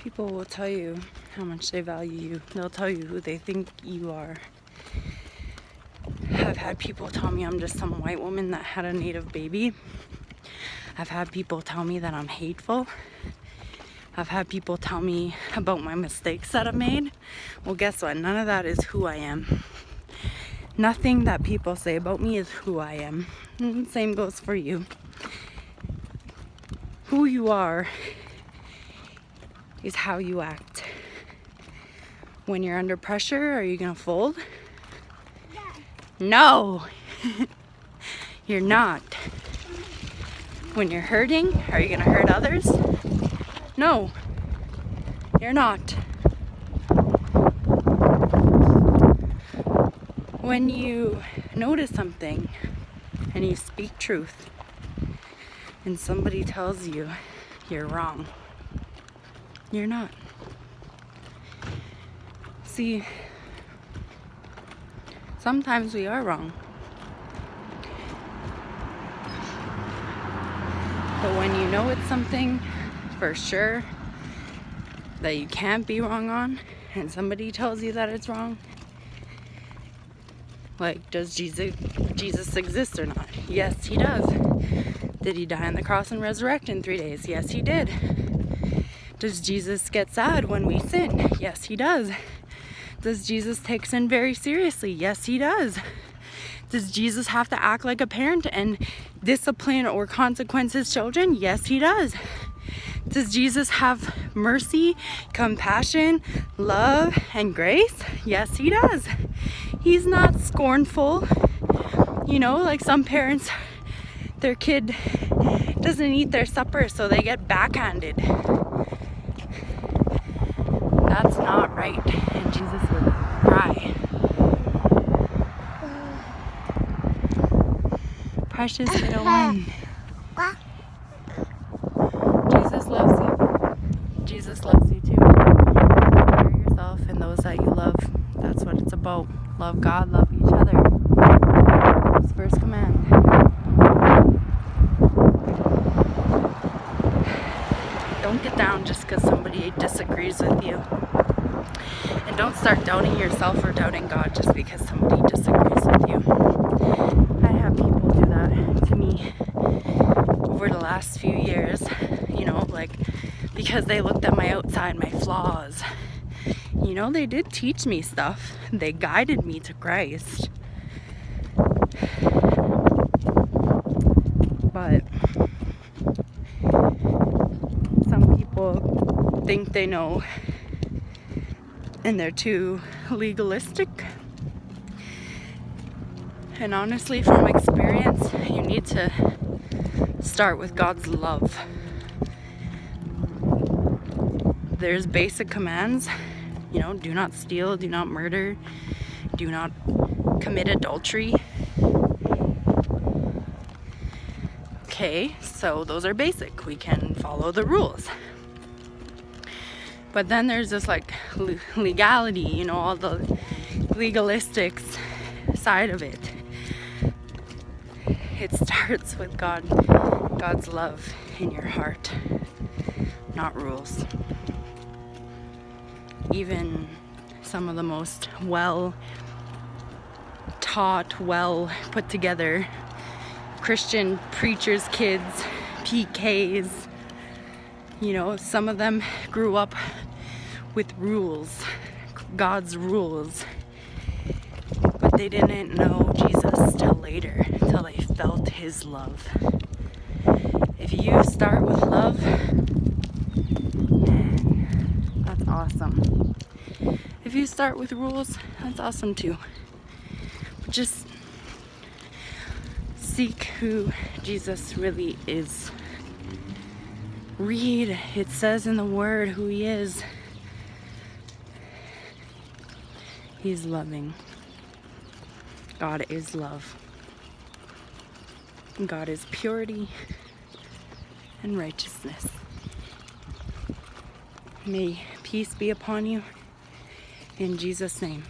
People will tell you how much they value you. They'll tell you who they think you are. I've had people tell me I'm just some white woman that had a native baby. I've had people tell me that I'm hateful. I've had people tell me about my mistakes that I've made. Well, guess what? None of that is who I am. Nothing that people say about me is who I am. And same goes for you. Who you are is how you act. When you're under pressure, are you gonna fold? Yeah. No! You're not. When you're hurting, are you gonna hurt others? No, you're not. When you notice something and you speak truth and somebody tells you you're wrong, you're not. See, sometimes we are wrong. But when you know it's something for sure that you can't be wrong on, and somebody tells you that it's wrong, like, does Jesus exist or not? Yes, he does. Did he die on the cross and resurrect in 3 days? Yes, he did. Does Jesus get sad when we sin? Yes, he does. Does Jesus take sin very seriously? Yes, he does. Does Jesus have to act like a parent and discipline or consequence his children? Yes, he does. Does Jesus have mercy, compassion, love, and grace? Yes, he does. He's not scornful. You know, like some parents, their kid doesn't eat their supper, so they get backhanded. That's not right. And Jesus would cry. Precious little one. Jesus loves you. Jesus loves you too. Care of yourself and those that you love. That's what it's about. Love God, love each other. It's first command. Don't get down just because somebody disagrees with you. And don't start doubting yourself or doubting God just because somebody disagrees with you. I have people do that to me over the last few years, you know, like because they looked at my outside, my flaws. You know, they did teach me stuff. They guided me to Christ. But some people think they know and they're too legalistic. And honestly, from experience, you need to start with God's love. There's basic commands, you know, do not steal, do not murder, do not commit adultery. Okay, so those are basic. We can follow the rules. But then there's this like legality, you know, all the legalistics side of it. It starts with God's love in your heart, not rules. Even some of the most well taught, well put together Christian preachers' kids, PKs, you know, some of them grew up with rules, God's rules, but they didn't know Jesus till later, till they felt his love. If you start with love, man, that's awesome. If you start with rules, that's awesome too. But just seek who Jesus really is. Read, it says in the Word who he is. He's loving. God is love. God is purity and righteousness. May peace be upon you in Jesus' name.